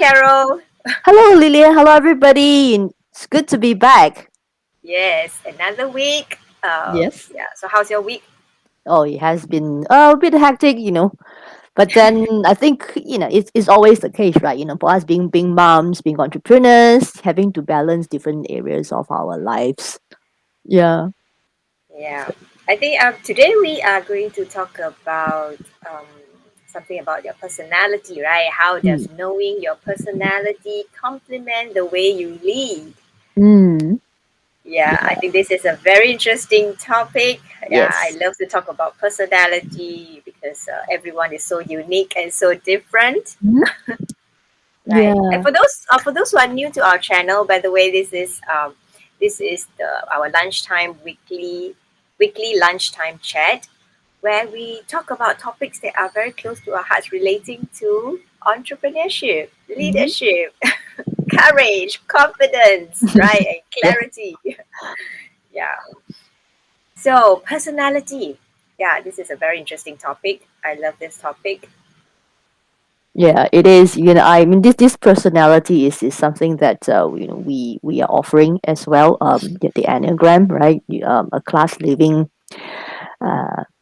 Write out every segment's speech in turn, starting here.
Carol. Hello, Lilian. Hello, everybody. It's good to be back. Yes, another week. Yes. Yeah. So how's your week? Oh, it has been a bit hectic. But then I think it's always the case, right? For us being moms, being entrepreneurs, having to balance different areas of our lives. Yeah. Yeah. I think today we are going to talk about um, something about your personality, right? How Mm. does knowing your personality complement the way you lead? Mm. Yeah, I Yeah. think this is a very interesting topic. Yeah, I Yes. love to talk about personality because everyone is so unique and so different. Mhm. Right. And Yeah. for those who are new to our channel, by the way, this is the our lunchtime weekly lunchtime chat where we talk about topics that are very close to our hearts relating to entrepreneurship, Mhm. leadership, courage, confidence, right, and Yeah. clarity. Yeah. So personality. Yeah, this is a very interesting topic. I love this topic. Yeah, it is. I mean, this personality is something that we are offering as well. The Enneagram, right? A class living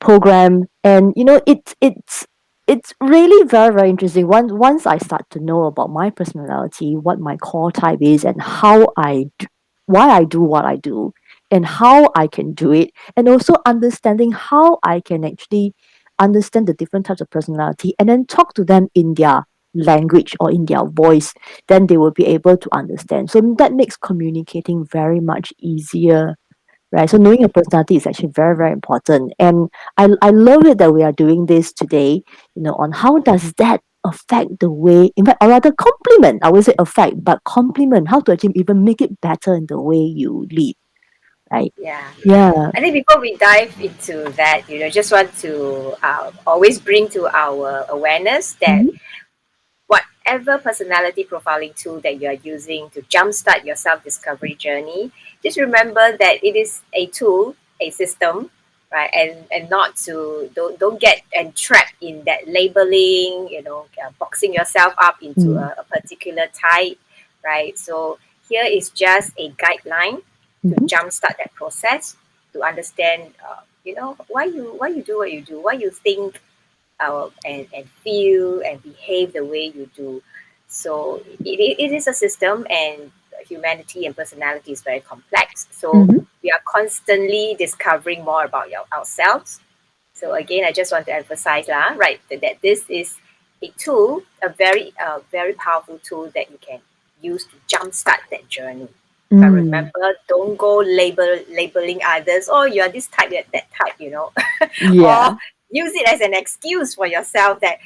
program, and it's really very very interesting. Once I start to know about my personality, what my core type is, and why I do what I do, and how I can do it, and also understanding how I can actually understand the different types of personality, and then talk to them in their language or in their voice, then they will be able to understand. So that makes communicating very much easier, right? So knowing your personality is actually very, very important. And I love it that we are doing this today, on how does that affect the way, in fact, or rather complement, I would say affect, but complement, how to actually even make it better in the way you lead, right? Yeah. Yeah. I think before we dive into that, just want to always bring to our awareness that Mm-hmm. whatever personality profiling tool that you are using to jumpstart your self discovery journey, just remember that it is a tool, a system, right? And not to don't get entrapped in that labeling, boxing yourself up into a particular type, right? So here is just a guideline to Mm-hmm. jumpstart that process to understand, why you do what you do, why you think and feel and behave the way you do. So it is a system, and humanity and personality is very complex. So Mm-hmm. we are constantly discovering more about ourselves. So again, I just want to emphasize, right, that this is a tool, a very powerful tool that you can use to jumpstart that journey. But Mm. remember, don't go labeling others. Oh, you're this type, you're that type. Or Yeah. use it as an excuse for yourself that,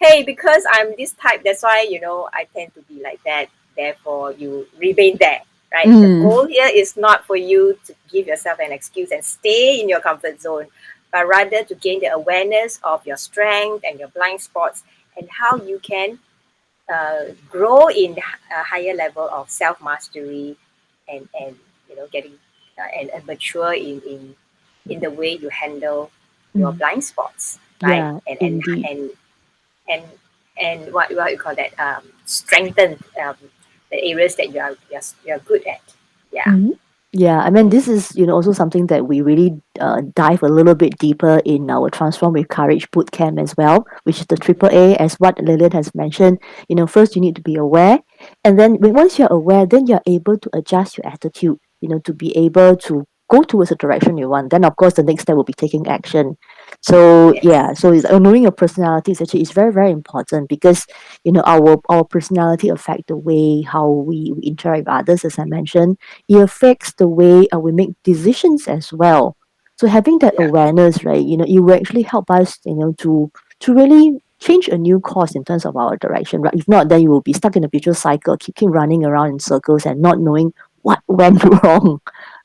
hey, because I'm this type, that's why I tend to be like that. Therefore, you remain there, right? The Mm. goal here is not for you to give yourself an excuse and stay in your comfort zone, but rather to gain the awareness of your strength and your blind spots and how you can grow in a higher level of self mastery and getting and mature in the way you handle your Mm. blind spots, right? Yeah, And and indeed. and and and what you call that, strengthen the areas that you're good at. Yeah. Mhm. Yeah, I mean, this is also something that we really dive a little bit deeper in our Transform with Courage Bootcamp as well, which is the triple A, as what Lilian has mentioned. First you need to be aware, and then once you're aware, then you're able to adjust your attitude. To be able to go towards the direction you want. Then of course the next step will be taking action. So Yes. yeah, so knowing your personality is very very important because our personality affect the way how we interact with others, as I mentioned. It affects the way we make decisions as well. So having that Yeah. awareness, right, it will actually help us, to really change a new course in terms of our direction, right? If not, then you will be stuck in a vicious cycle, keep running around in circles and not knowing what went wrong,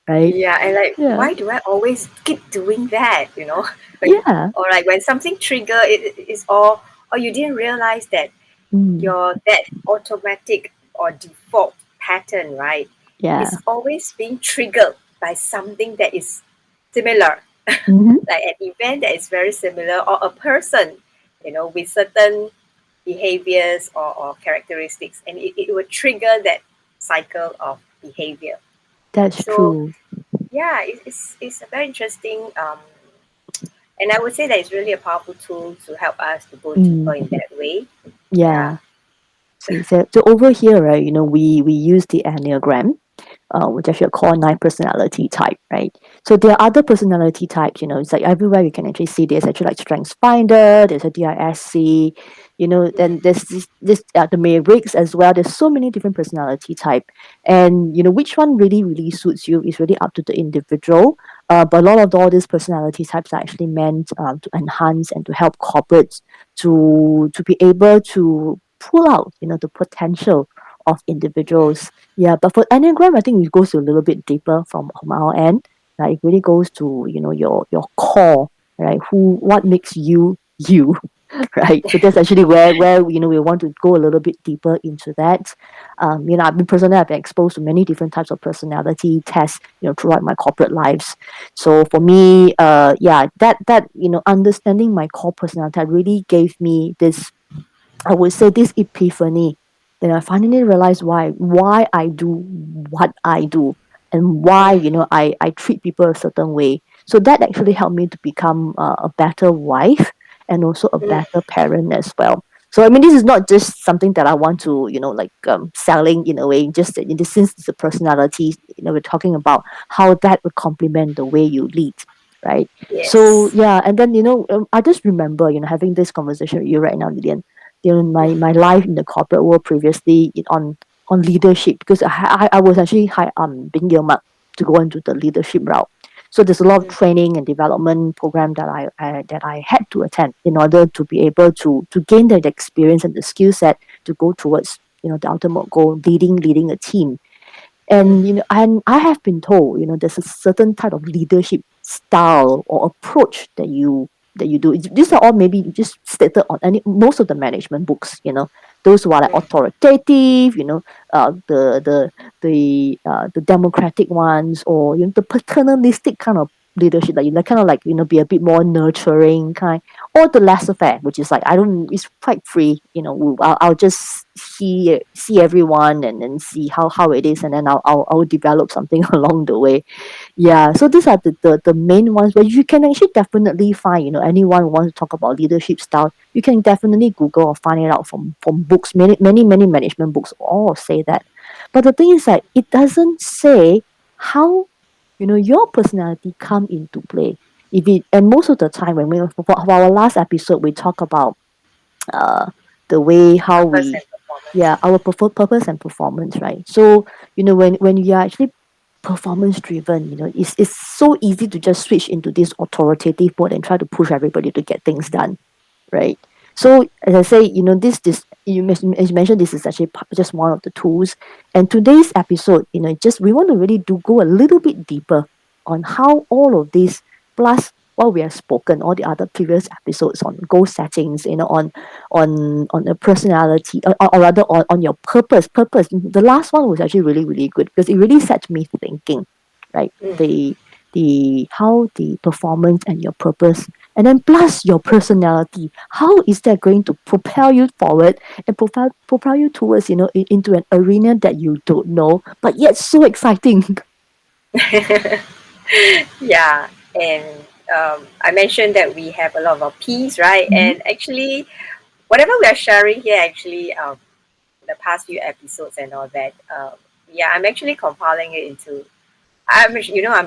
right? Yeah, and like, Yeah. why do I always keep doing that? Like, Yeah. or like when something trigger, it is all, or you didn't realize that Mm. your that automatic or default pattern, right, Yeah. is always being triggered by something that is similar, Mm-hmm. like an event that is very similar, or a person, with certain behaviors or characteristics, and it would trigger that cycle of behavior. That's So true. yeah, it's a very interesting, and I would say that it's really a powerful tool to help us to go deeper in Mm, that way. Yeah. yeah. So over here, right, we use the Enneagram, which actually call nine personality type, right? So there are other personality types, it's like everywhere you can actually see there's actually like Strengths Finder, there's a DISC, then Mm, there's the Matrix as well. There's so many different personality type, and which one really really suits you is really up to the individual. But a lot of all these personality types are actually meant to enhance and to help corporates to be able to pull out the potential of individuals. Yeah, but for Enneagram, I think it goes a little bit deeper from our end. Right? It really goes to your core, right? What makes you you, right? So that's actually where we want to go a little bit deeper into that. I've been exposed to many different types of personality tests, throughout my corporate lives. So for me, yeah, that understanding my core personality really gave me this, I would say, this epiphany. Then I finally realized why I do what I do, and why mm, I treat people a certain way. So that actually helped me to become a better wife and also a mm, better parent as well. So I mean, this is not just something that I want to like selling in a way. Just that in the sense it's a personality. We're talking about how that would complement the way you lead, right? So yes. yeah, and then I just remember having this conversation with you right now, Lilian, my Mm, life in the corporate world previously on leadership, because I was actually being earmarked to go into the leadership route. So there's a lot of mm, training and development program that I had to attend in order to be able to gain that experience and the skill set to go towards the ultimate goal, leading a team. And mm, I have been told there's a certain type of leadership style or approach that you do. These are all maybe just stated on any most of the management books. Those who are like mm, authoritative, the democratic ones, or the paternalistic kind of leadership, like kind of like be a bit more nurturing kind, or the laissez-faire, which is like I don't, it's quite free. I'll just see everyone and then see how it is, and then I'll develop something along the way. Yeah, so these are the main ones where you can actually definitely find, anyone who wants to talk about leadership style, you can definitely Google or find it out from books. Many management books all say that. But the thing is that it doesn't say how your personality come into play. If it And most of the time when for our last episode we talk about uh the way how purpose we, and performance. yeah, our purpose and performance, right? So when you are actually performance driven, it's so easy to just switch into this authoritative mode and try to push everybody to get things done, right? So as I say, this as you mentioned, this is actually just one of the tools. And today's episode, just we want to really do go a little bit deeper on how all of this, plus what we have spoken, all the other previous episodes on goal settings, on a personality, or rather on your purpose. The last one was actually really really good because it really set me thinking, right? Mm. The how the performance and your purpose, and then plus your personality, how is that going to propel you forward and propel you towards into an arena that you don't know but yet so exciting. Yeah, and I mentioned that we have a lot of P's, right? Mhm, And actually, whatever we are sharing here, actually, the past few episodes and all that, yeah, I'm actually compiling it into. I'm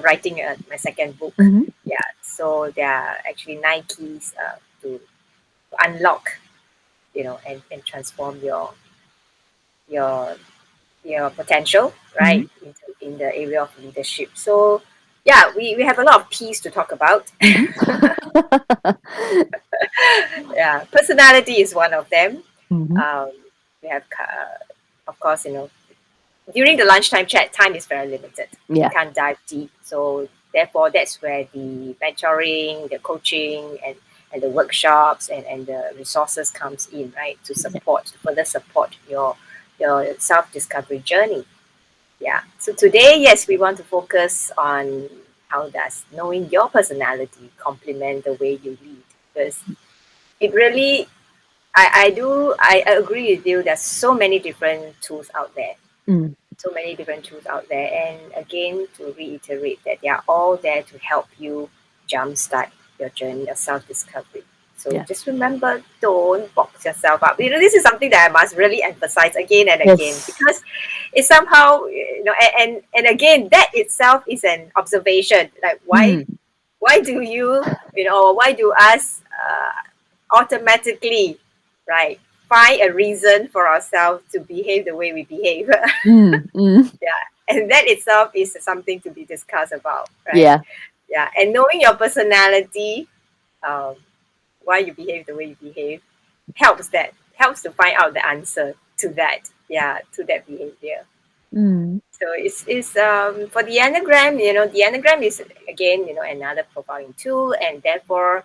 writing my second book. mhm, Yeah, so there are actually 9 keys to unlock, and transform your your potential, mhm, right, in the area of leadership. So yeah, we have a lot of P's to talk about. mhm. Yeah, personality is one of them. Mhm, um, we have of course, during the lunchtime chat, time is very limited. We yeah, can't dive deep, so therefore that's where the mentoring, the coaching, and the workshops and the resources comes in, right, to further support your self-discovery journey. Yeah. So today, yes, we want to focus on how does knowing your personality complement the way you lead, because it really, I agree with you. There's so many different tools out there. Mm, So many different tools out there. And again, to reiterate that they are all there to help you jumpstart your journey of self-discovery. So yeah. just remember, don't box yourself up. This is something that I must really emphasize again and again, Yes. because it's somehow, and again, that itself is an observation. Like, Mm, why do you, or why do us automatically, right, find a reason for ourselves to behave the way we behave? mm, mm. Yeah, and that itself is something to be discussed about, right? Yeah. Yeah, and knowing your personality, um, why you behave the way you behave, helps to find out the answer to that. Yeah, to that behavior. Mm, So it's for the Enneagram, the Enneagram is again, another profiling tool, and therefore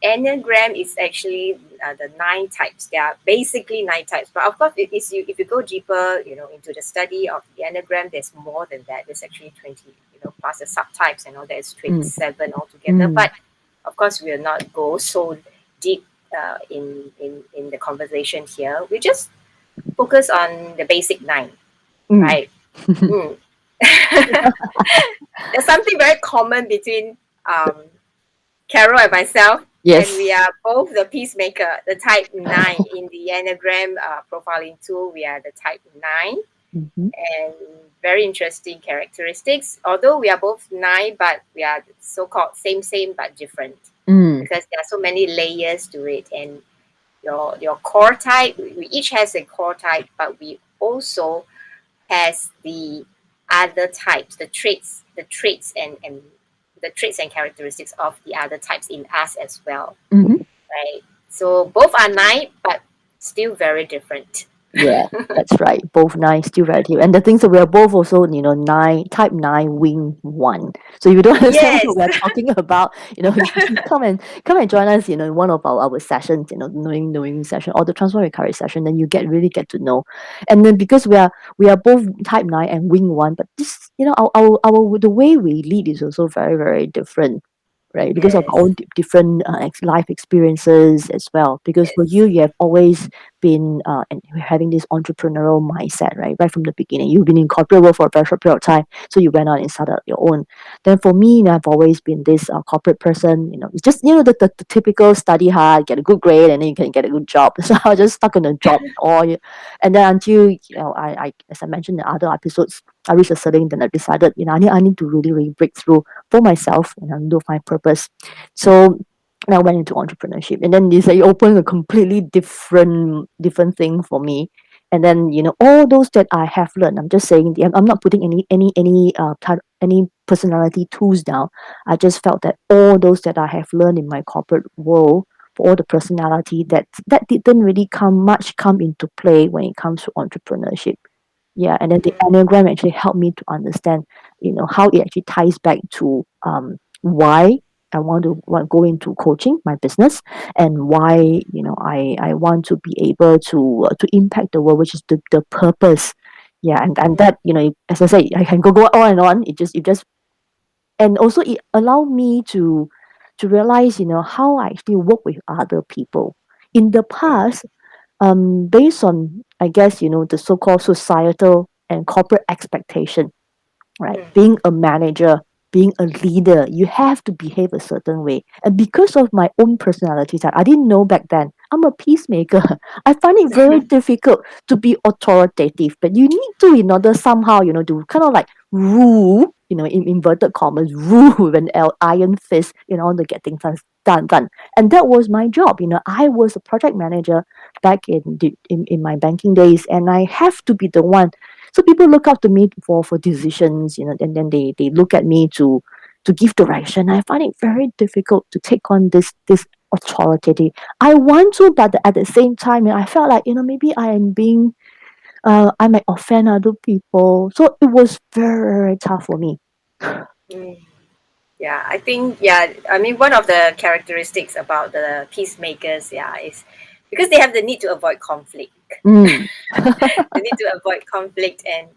Enneagram is actually the nine types. There are basically nine types, but of course, if you go deeper, into the study of the Enneagram, there's more than that. There's actually 20, plus the subtypes and all that is mm, 27 altogether. mm, But of course, we will not go so deep in the conversation here. We just focus on the basic nine, mm. right? Mm. There's something very common between um, Carol and myself, and we Yes. are both the peacemaker, the type 9 in the Enneagram profiling tool. We are the type 9, Mhm. and very interesting characteristics. Although we are both 9, but we are so called same, but different, Mm, because there are so many layers to it. And your core type, we each has a core type, but we also has the other types, the traits and characteristics of the other types in us as well, mhm. right? So both are nine, but still very different. Yeah, that's right. Both nine still relative. And the things that we are both also, nine, type nine, wing one. So if you don't understand Yes. what we're talking about, you should come and join us, in one of our sessions, knowing session or the transform your courage session, then you really get to know. And then because we are both type nine and wing one, but this, our the way we lead is also very, very different, right? Because of our Yes. own different life experiences as well. Because for Yes. you have always been and having this entrepreneurial mindset, right from the beginning. You've been in corporate world for a very short period of time, so you went out and started your own. Then for me, I've always been this corporate person. It's just the typical study hard, get a good grade, and then you can get a good job. So I was just stuck in a job, and then until I as I mentioned in other episodes, I reached a certain, then I decided, I need to really, really break through for myself and to find purpose. So and I went into entrepreneurship, and then this like opened a completely different thing for me. And then all those that I have learned, I'm just saying I'm not putting any personality tools down. I just felt that all those that I have learned in my corporate world, for all the personality that didn't really come into play when it comes to entrepreneurship. Yeah, and then the Mm, Enneagram actually helped me to understand, how it actually ties back to why I want go into coaching my business, and why I want to be able to impact the world, which is the purpose. Yeah, and that as I say, I can go on and on. It just and also it allowed me to realize how I actually work with other people. In the mm, past, based on, I guess, the so-called societal and corporate expectation, right? mm, Being a manager, being a leader, you have to behave a certain way. And because of my own personality type, I didn't know back then, I'm a peacemaker. I find it very difficult to be authoritative, but you need to, in order somehow, to kind of like rule, in inverted commas, rule with an iron fist in order to get things done. And that was my job. I was a project manager back in my banking days, and I have to be the one, so people look up to me for decisions, and then they look at me to give direction. I find it very difficult to take on this authority. I want to, but at the same time, I felt like, maybe I might offend other people. So it was very, very tough for me. mm. Yeah, I think, yeah, I mean, one of the characteristics about the peacemakers, yeah, is because they have the need to avoid conflict. Mm, They need to avoid conflict, and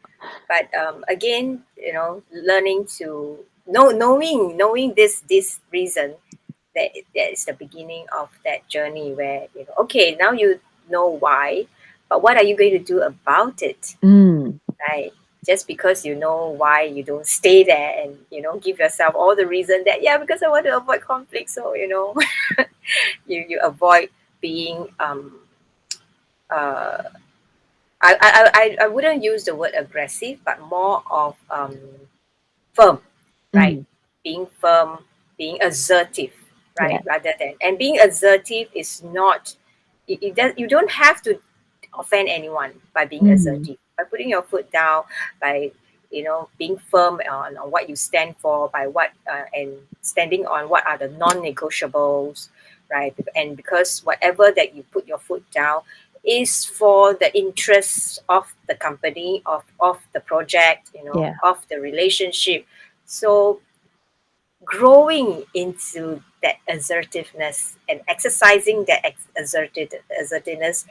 but again, learning to knowing this reason, that is the beginning of that journey where, okay, now you know why, but what are you going to do about it, Mm. right? Just because you know why, you don't stay there and give yourself all the reason that, yeah, because I want to avoid conflict, so you avoid being uh I wouldn't use the word aggressive, but more of firm, right? Mm. Being firm, being assertive, Yeah. right? Rather than, and being assertive is not, you don't have to offend anyone by being Mm. assertive, by putting your foot down, by being firm on what you stand for, by what and standing on what are the non-negotiables, right? And because whatever that you put your foot down is for the interests of the company, of the project, Yeah. of the relationship. So growing into that assertiveness and exercising that assertiveness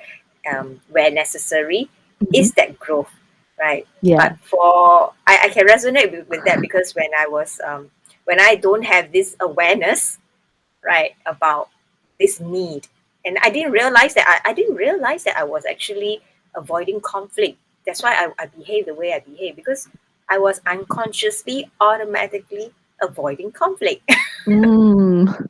where necessary Hmm. is that growth, right? Yeah. But I can resonate with that, because when I don't have this awareness, right, about this need, and I didn't realize that I was actually avoiding conflict. That's why I behave the way I behave, because I was unconsciously automatically avoiding conflict. Mm.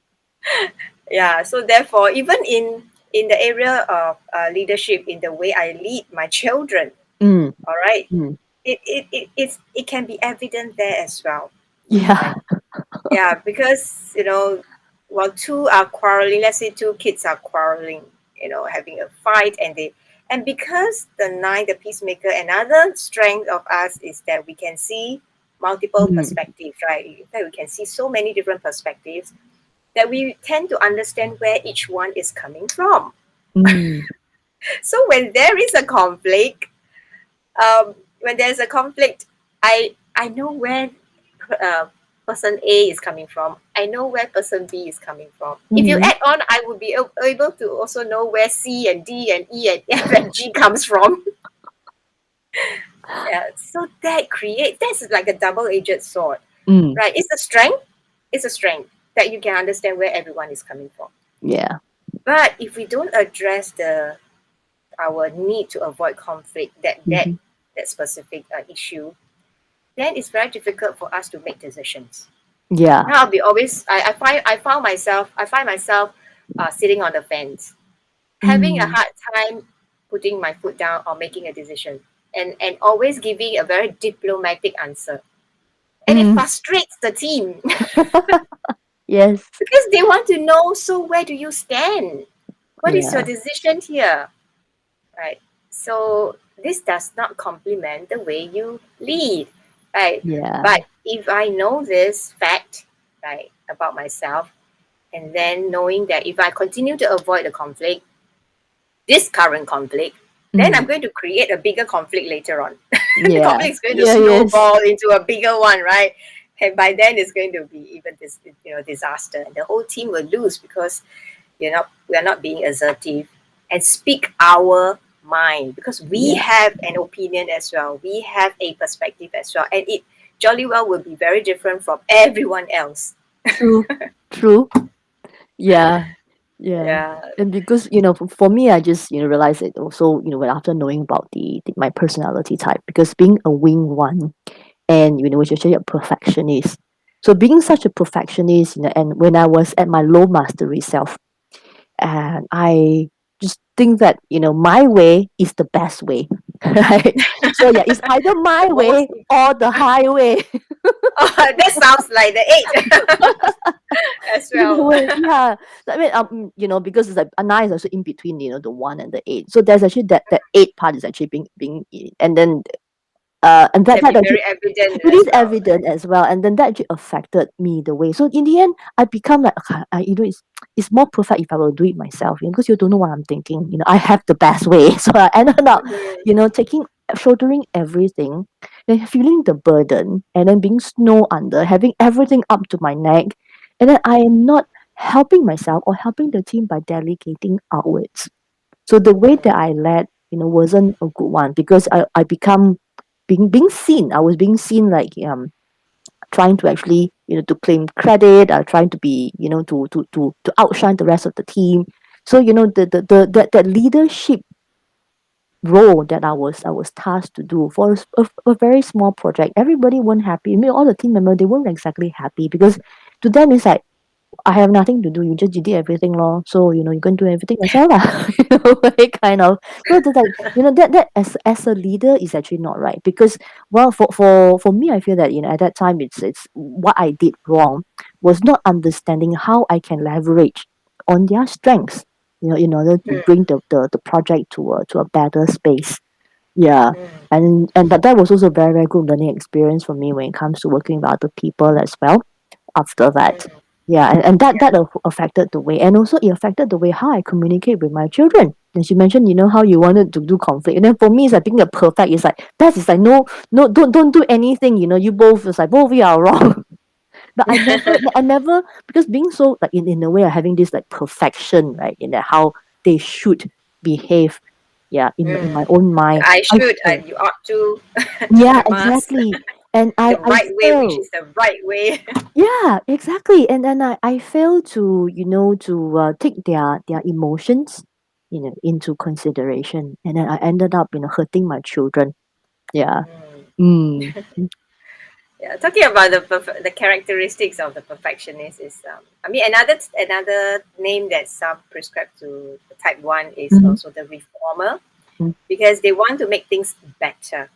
Yeah, so therefore, even in the area of leadership, in the way I lead my children, Mm. all right, Mm. it can be evident there as well, Yeah. right? Yeah, because while two are quarreling, let's say two kids are quarreling, having a fight, and because the peacemaker, another strength of us is that we can see multiple Mm. perspectives, right? In fact, we can see so many different perspectives that we tend to understand where each one is coming from. Mm. So when there's a conflict, I know where uh, person A is coming from. I know where person B is coming from. If you Mm. add on, I would be able to also know where C and D and E and F and G comes from. Yeah, so that's like a double-edged sword, Mm. right? It's a strength. It's a strength that you can understand where everyone is coming from. Yeah. But if we don't address the our need to avoid conflict, Hmm. that specific issue, then it's very difficult for us to make decisions. Yeah. Now I'll be always I find myself sitting on the fence, having a Mm. hard time putting my foot down or making a decision, and always giving a very diplomatic answer, and it Mm. frustrates the team Yes. because they want to know, so where do you stand? What is your Yeah. decision here? Right? So this does not complement the way you lead, right? Yeah. But if I know this fact, right, about myself, and then knowing that if I continue to avoid the conflict, this current conflict, then I'm Mm. going to create a bigger conflict later on. The Yeah. conflict is going to Yeah. Yes. snowball into a bigger one, right? And by then it's going to be even this, disaster, and the whole team will lose because we are not being assertive and speak our mind, because we Yeah. have an opinion as well, we have a perspective as well, and it jolly well will be very different from everyone else. True. True. Yeah. Yeah. Yeah. And because, for me, I just, realized it also, when after knowing about my personality type, because being a wing one and, which is actually a perfectionist. So being such a perfectionist, and when I was at my low mastery self, and I just think that, my way is the best way. Right? So yeah, it's either my The most way or the highway. oh, that sounds like the eight as In a well. way, yeah. I mean, because it's like a nine is also in between, the one and the eight. So there's actually that eight part is actually being, and then and that Can that be actually very evident it as is well, evident as well, and then that actually affected me the way. So in the end, I become like, okay, it's more perfect if I will do it myself, because you don't know what I'm thinking. I have the best way, so I ended up, right? taking shouldering everything, then feeling the burden, and then being snow under, having everything up to my neck, and then I am not helping myself or helping the team by delegating outwards. So the way that I led, wasn't a good one, because I become being seen. I was being seen like trying to actually, to claim credit, trying to be, to outshine the rest of the team. So, that leadership role that I was tasked to do for a very small project. Everybody weren't happy. I mean, all the team members, they weren't exactly happy, because to them it's like, I have nothing to do. You did everything, lor. So you can do everything yourself, lah. Like, kind of. So it's like, that as a leader is actually not right, because, well, for me, I feel that, at that time, it's what I did wrong was not understanding how I can leverage on their strengths, in order to Mm, bring the project to a better space. Yeah. mm, And but that was also a very, very good learning experience for me when it comes to working with other people as well after that. mm. Yeah, and that Yeah. affected the way, and also it affected the way how I communicate with my children. And she mentioned, how you wanted to do conflict, and then for me, it's like being a perfect. It's like that is like, no, no, don't do anything. You both, it's like both of you are wrong. But I never, because being so, like, in a way of having this, like, perfection, right, in that how they should behave. Yeah, in my Mm. own mind, I I should fail. and you ought to. Yeah, You must. exactly. And The I right way, which fail. is the right way. Yeah, exactly. And then I fail to, take their emotions, into consideration. And then I ended up, hurting my children. Yeah. Mm. Mm. Yeah, talking about the characteristics of the perfectionist is, I mean, another name that some prescribe to the type one is Mm-hmm. also the reformer, because they want to make things better,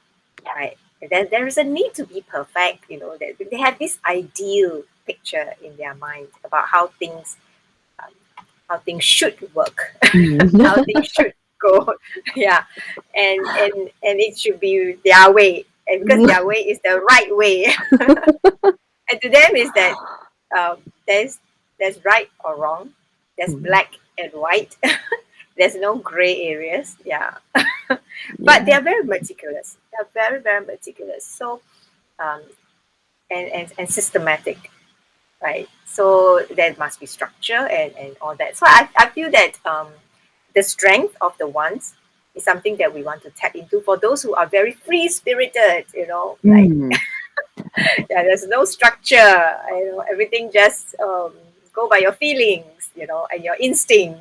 right? And then there is a need to be perfect. That they have this ideal picture in their mind about um, how things should work, Mm. how things should go. Yeah, and it should be their way, and because their way is the right way. And to them is that, um, there's right or wrong, there's Mm. black and white, there's no gray areas. Yeah, but they Yeah. are very meticulous. They are very, very meticulous. So, um, and systematic, right? So there must be structure and all that. So I feel that, the strength of the ones is something that we want to tap into for those who are very free spirited. Like, Mm. yeah, there's no structure. Everything just, go by your feelings, and your instinct.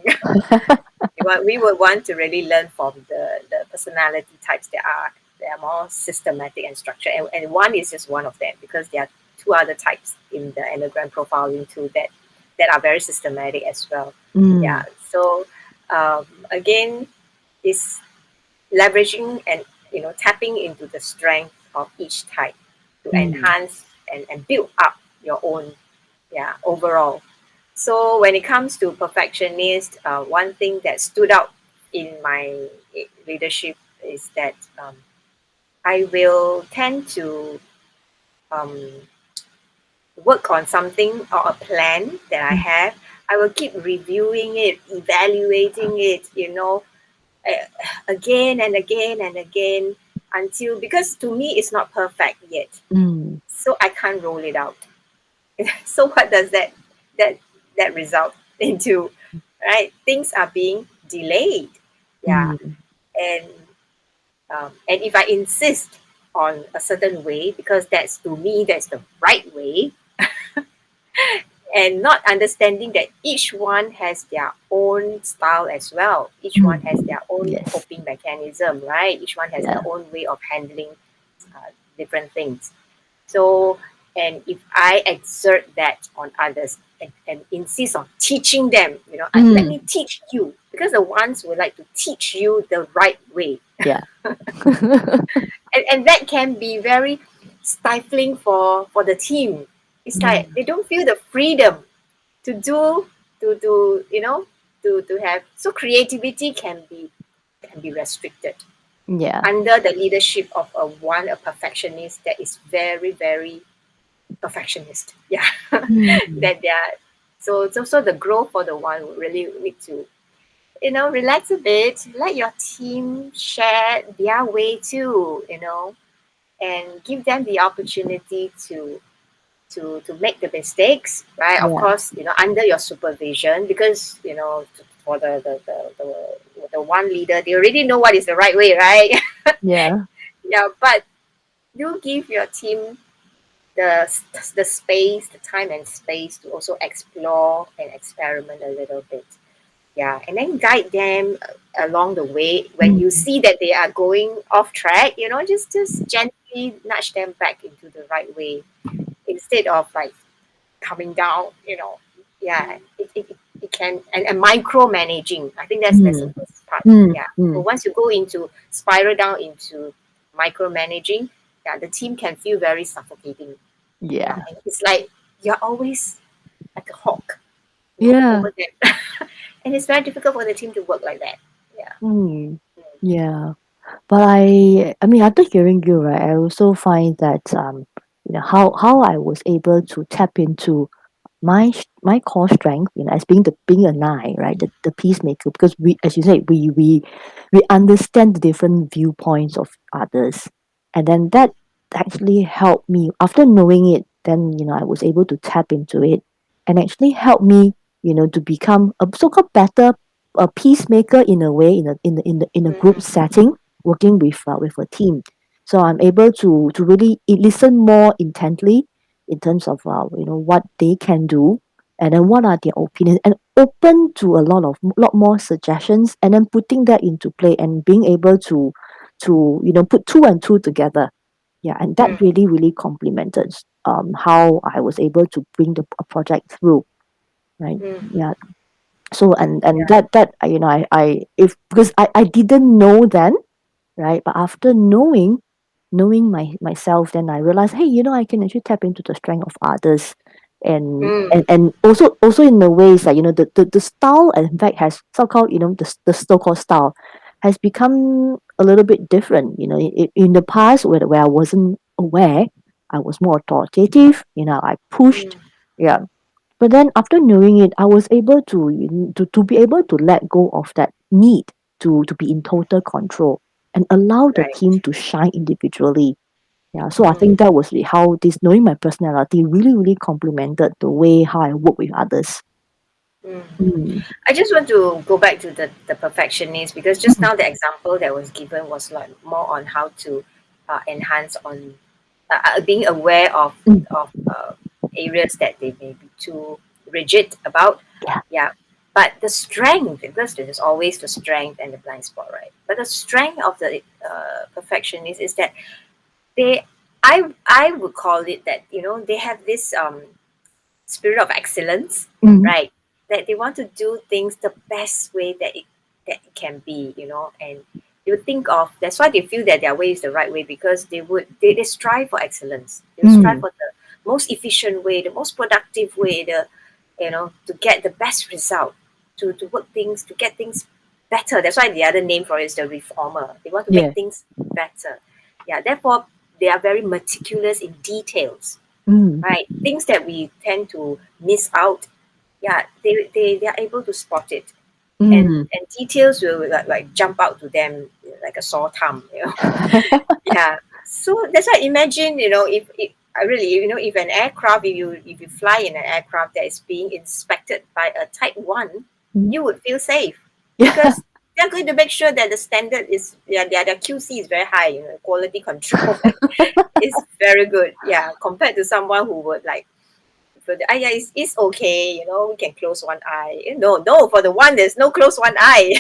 We would want to really learn from the personality types that are more systematic and structured. And one is just one of them, because there are two other types in the Enneagram profiling too that are very systematic as well. Yeah. Mm. So, again, is leveraging and, tapping into the strength of each type to Mm. enhance and build up your own, yeah, overall. So when it comes to perfectionist, one thing that stood out in my leadership is that, I will tend to, um, work on something or a plan that I Mm. have. I will keep reviewing it, evaluating it, uh, again and again and again, until, because to me it's not perfect yet, Mm. so I can't roll it out. So what does that that result into, right? Things are being delayed. Yeah. Mm. And and if I insist on a certain way, because that's, to me, that's the right way, and not understanding that each one has their own style as well, each one has Mm. their own Yes. coping mechanism, right? Each one has their Yeah. own way of handling, different things. So, and if I exert that on others, and insist on teaching them, let me Mm. teach you, because the ones would like to teach you the right way. Yeah. And that can be very stifling for the team. It's like Mm. they don't feel the freedom to do, to have, so creativity can be restricted Yeah. under the leadership of a perfectionist that is very, very perfectionist. Yeah. Mm. That they are, so the growth for the one would really need to, relax a bit, let your team share their way too, and give them the opportunity to make the mistakes, right? Of Yeah. course, under your supervision, because, for the one leader, they already know what is the right way, right? Yeah. Yeah, but do give your team the the space, the time and space to also explore and experiment a little bit. Yeah, and then guide them along the way. When you Mm. see that they are going off track, just gently nudge them back into the right way instead of like coming down. Yeah, it can, and micromanaging. I think that's the Mm. first part. Mm. Yeah. So Mm. once you go into spiral down into micromanaging, yeah, the team can feel very suffocating. Yeah, Yeah. and it's like you're always like a hawk, Yeah. over them, and it's very difficult for the team to work like that. Yeah. Mm. Yeah. But I mean, after hearing you, right, I also find that how I was able to tap into my core strength, as being a nine, right, the peacemaker, because we, as you said, we understand the different viewpoints of others, and then that actually helped me after knowing it. Then I was able to tap into it, and actually help me, to become a so-called better a peacemaker in a way, in a group Mm, setting, working with a team. So I'm able to really listen more intently in terms of what they can do, and then what are their opinions, and open to a lot more suggestions, and then putting that into play, and being able to put two and two together. Yeah, and that mm, really complemented how I was able to bring the a project through, right? mm. Yeah. So and Yeah. that I if because I didn't know then, right? But after knowing myself, then I realized, hey, I can actually tap into the strength of others, and Mm, and also in the ways that the style, in fact, has so-called, the so-called style has become a little bit different. In the past, where I wasn't aware, I was more authoritative. I pushed, mm, yeah. But then after knowing it, I was able to be able to let go of that need to be in total control, and allow the right. team to shine individually. Yeah, so I Mm, think that was how this knowing my personality really complemented the way how I work with others. mm. Mm. I just want to go back to the perfectionist because just Mm. now the example that was given was like more on how to enhance on being aware Mm. of areas that they may be too rigid about. Yeah. Yeah, but the strength, because there's always the strength and the blind spot, right? But the strength of the perfectionist is that they, I would call it that they have this spirit of excellence, Mm. right? That they want to do things the best way that it can be, and you think of that's why they feel that their way is the right way because they strive for excellence. They strive Mm. for the most efficient way, the most productive way, to get the best result, to work things, to get things better. That's why the other name for it is the reformer. They want to make Yeah. things better. Yeah, therefore they are very meticulous in details, Mm. right? Things that we tend to miss out, yeah, they are able to spot it, Mm. and details will like jump out to them like a sore thumb. Yeah. So that's why imagine, if I really, if an aircraft, if you fly in an aircraft that is being inspected by a type 1, Mm. you would feel safe Yeah. because they're going to make sure that the standard is, yeah, their QC is very high, quality control is very good. Yeah, compared to someone who would like, for the eye, yeah, it's okay, we can close one eye. No, for the one, there's no close one eye.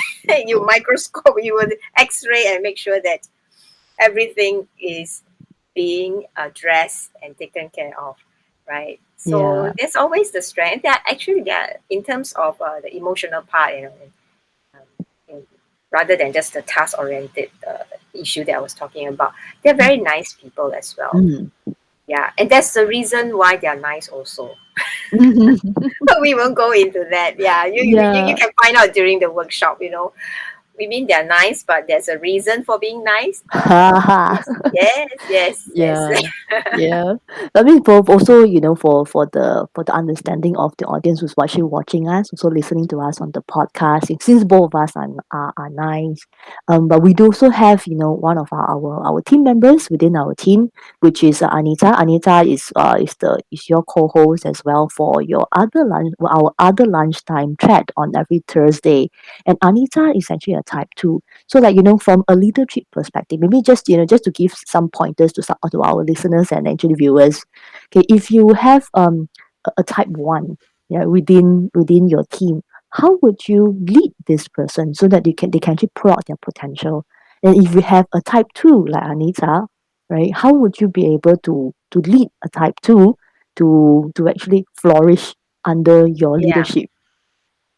You microscope, you would X-ray and make sure that everything is being addressed and taken care of, right? So Yeah. there's always the strength. That actually, yeah, in terms of the emotional part, um, in- rather than just the task-oriented issue that I was talking about, they're very nice people as well. Mm. Yeah, and that's the reason why they're nice also. But we won't go into that. Yeah, you Yeah. can find out during the workshop. We mean they're nice, but there's a reason for being nice. Yes, yes, yes, yes. Yeah, yeah. I mean, for also, for the understanding of the audience who's actually watching us, also listening to us on the podcast. Since both of us are nice, but we do also have, one of our team members within our team, which is Anita. Anita is your co-host as well for our other lunchtime chat on every Thursday, and Anita is actually a a type 2. So like, from a leadership perspective, maybe just, just to give some pointers to some to our listeners and actually viewers. Okay, if you have a type 1, yeah, within your team, how would you lead this person so that they can actually pull out their potential? And if you have a type 2 like Anita, right, how would you be able to lead a type 2 to actually flourish under your Yeah. leadership?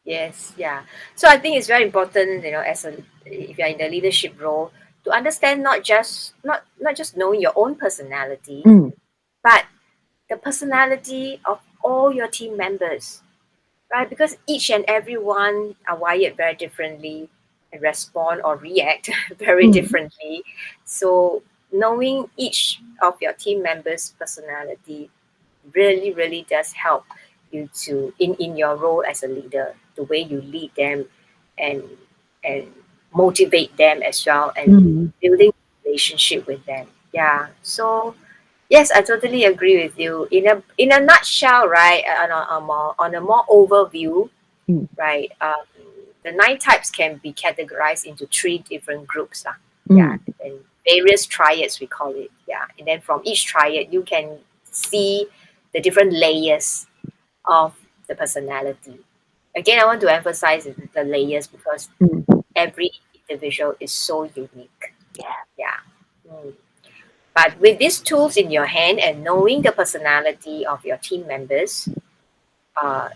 Yes. Yeah. So I think it's very important, as a if you're in the leadership role, to understand not just knowing your own personality, Mm, but the personality of all your team members, right? Because each and every one are wired very differently and respond or react very mm, differently. So knowing each of your team members' personality really, really does help you to in your role as a leader, the way you lead them and and motivate them as well and mm, building relationship with them. Yeah. So yes, I totally agree with you. In a nutshell, right? On a more overview, mm, right? The 9 types can be categorized into 3 different groups. Yeah, mm, and various triads we call it. Yeah, and then from each triad you can see the different layers of the personality. Again, I want to emphasize the layers because mm. every individual is so unique. Yeah. Mm. But with these tools in your hand and knowing the personality of your team members, uh,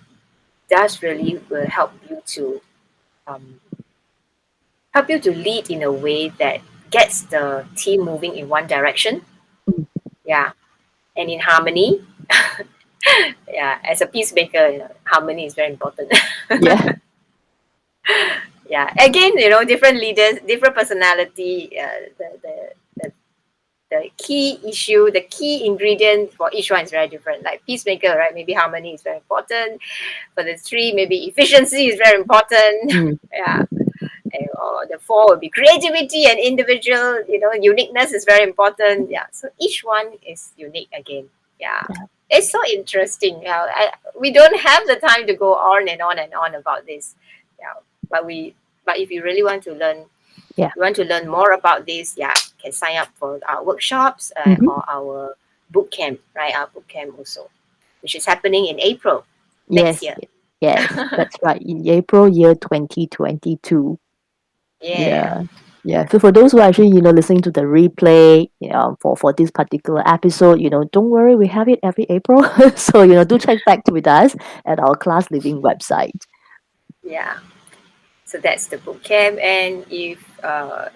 does really will um, help you to lead in a way that gets the team moving in one direction. Mm. Yeah, and in harmony. Yeah, as a peacemaker, harmony is very important. Yeah. Yeah, again, different leaders, different personality. The key issue, the key ingredient for each one is very different. Like peacemaker, right? Maybe harmony is very important. For the 3, maybe efficiency is very important. Mm. Yeah. Or the 4 would be creativity and individual, uniqueness is very important. Yeah. So each one is unique again. Yeah. Yeah. It's so interesting. We don't have the time to go on and on and on about this. Yeah. But if you really want to learn, Yeah. you want to learn more about this, yeah, can sign up for our workshops Hmm. or our boot camp, right? Our boot camp also, which is happening in April next Yes. year. Yes. That's right. In April year 2022. Yeah, Yeah. Yeah. So for those who are actually, listening to the replay, for this particular episode, don't worry, we have it every April. So, do check back with us at our Class Living website. yeah. So that's the boot camp. And if I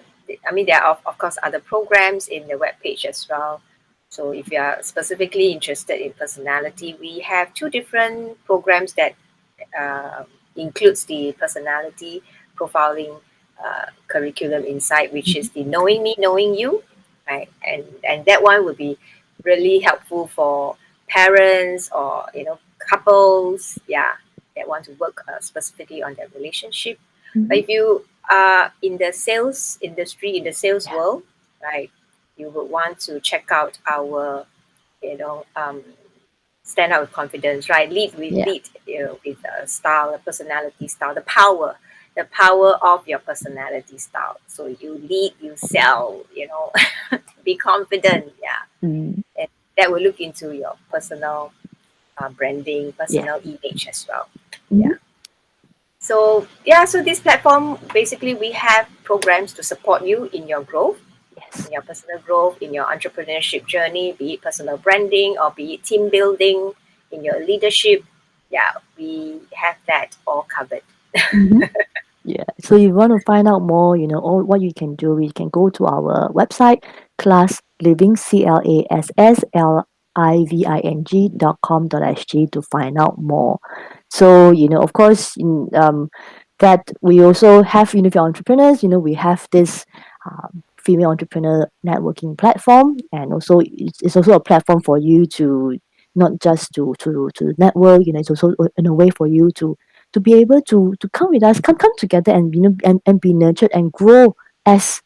mean, there are of course other programs in the webpage as well. So if you are specifically interested in personality, we have 2 different programs that uh, includes the personality profiling curriculum inside, which is Mhm. the Knowing Me, Knowing You, right? And that one would be really helpful for parents or couples, yeah, that want to work specifically on their relationship. But Mhm. if you are in the sales industry, in the sales Yeah. world, right, you would want to check out our stand out with confidence, right? Yeah. Lead, with a style, a personality style, the power of your personality style. So you lead, you sell, be confident, yeah, Mm. and that will look into your personal branding, Yeah. personal image as well. Mhm. Yeah. So yeah, so this platform basically we have programs to support you in your growth, Yes. in your personal growth, in your entrepreneurship journey, be it personal branding or be it team building, in your leadership. Yeah, we have that all covered. Mhm. Yeah. So if you want to find out more, all what you can do, you can go to our website, class living classliving.com.sg to find out more. So, of course, that we also have, for entrepreneurs, we have this female entrepreneur networking platform, and also it's also a platform for you to not just to network, it's also in a way for you to be able to come with us, come together and and be nurtured and grow as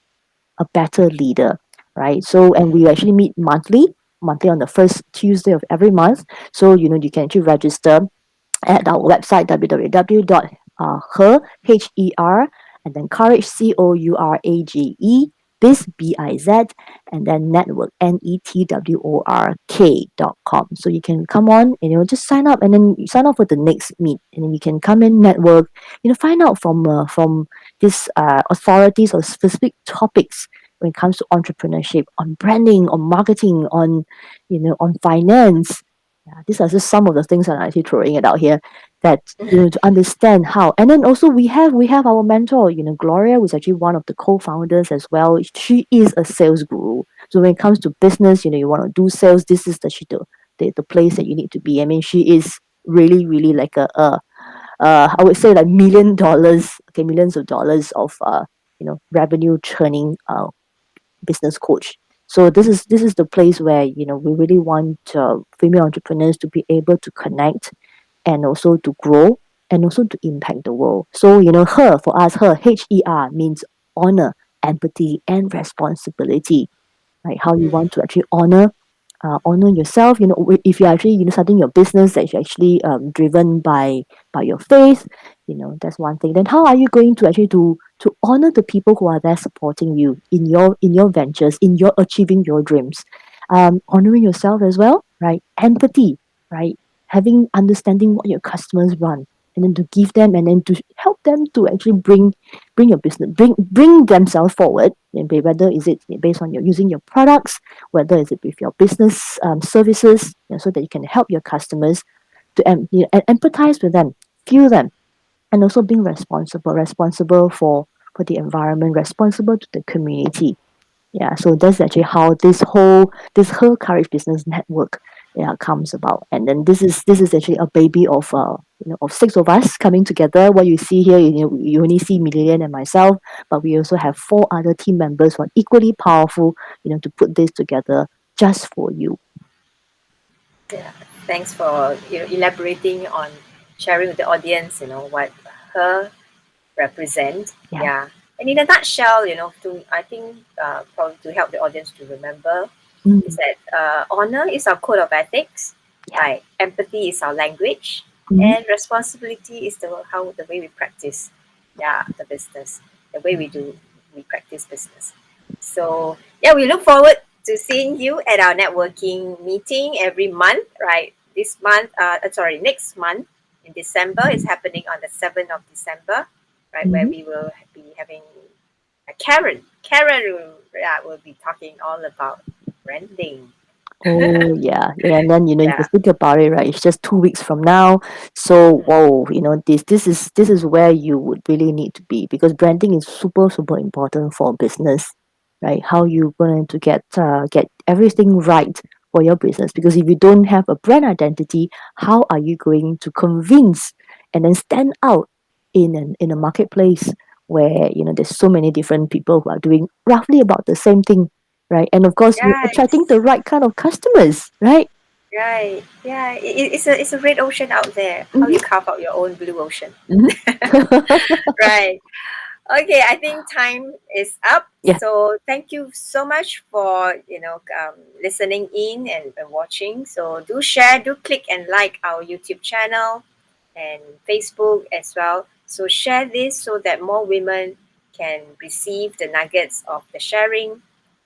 a better leader, right? So and we actually meet monthly on the first Tuesday of every month. So you can actually register at our website www.her and then courage, Courage, biz, biz, and then network, network.com. So you can come on and just sign up, and then you sign up for the next meet, and then you can come in, network, find out from these authorities or specific topics when it comes to entrepreneurship, on branding, on marketing, on finance. Yeah, these are just some of the things that I'm actually throwing it out here, that to understand how. And then also we have our mentor, Gloria, who's actually one of the co-founders as well. She is a sales guru. So when it comes to business, you want to do sales, this is the place that you need to be. I mean, she is really, really like I would say like $1 million, okay, millions of dollars of revenue churning business coach. So this is the place where we really want female entrepreneurs to be able to connect, and also to grow, and also to impact the world. So her, for us, her, HER, means honor, empathy, and responsibility. Like how you want to actually honor yourself. If you're actually starting your business that's actually driven by your faith, that's one thing. Then how are you going to actually to honor the people who are there supporting you in your ventures, in your achieving your dreams? Honoring yourself as well, right? Empathy, right? Having understanding what your customers want, and then to give them, and then to help them to actually bring your business, bring themselves forward, and whether is it based on your using your products, whether is it with your business services, so that you can help your customers to empathize with them, feel them, and also being responsible for the environment, responsible to the community. Yeah, so that's actually how this whole courage business network, yeah, comes about. And then this is actually a baby of six of us coming together. What you see here, you only see Lilian and myself, but we also have four other team members who are equally powerful, to put this together just for you. Yeah, thanks for elaborating on sharing with the audience. What her represent. Yeah. Yeah, and in a nutshell, to I think probably to help the audience to remember is Mm, that honor is our code of ethics, yeah. right? Empathy is our language, Mhm. and responsibility is the way we practice, yeah, the business, the way we practice business. So yeah, we look forward to seeing you at our networking meeting every month, right? This month, sorry, next month in December is happening on the 7th of December, right? Where Mhm. we will be having Karen. Karen will be talking all about branding. Oh yeah, yeah, and then if you Yeah. think about it, right, it's just 2 weeks from now. So Mm. whoa, this is where you would really need to be, because branding is super super important for business, right? How you going to get everything right for your business? Because if you don't have a brand identity, how are you going to convince and then stand out in a marketplace where there's so many different people who are doing roughly about the same thing, right? And of course, you're attracting Yes. the right kind of customers, right? Right. Yeah. It's a red ocean out there. How Mm-hmm. you carve out your own blue ocean. Hmm. Right. Okay, I think time is up. Yeah. So thank you so much for listening in and watching. So do share, do click and like our YouTube channel and Facebook as well. So share this so that more women can receive the nuggets of the sharing,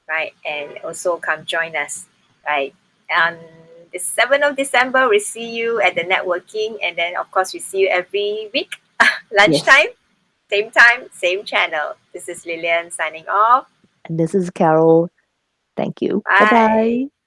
right? And also come join us, right? On the 7th of December, we see you at the networking, and then of course we see you every week, Yes. lunchtime. Same time, same channel. This is Lilian signing off. And this is Carol. Thank you. Bye Bye. bye.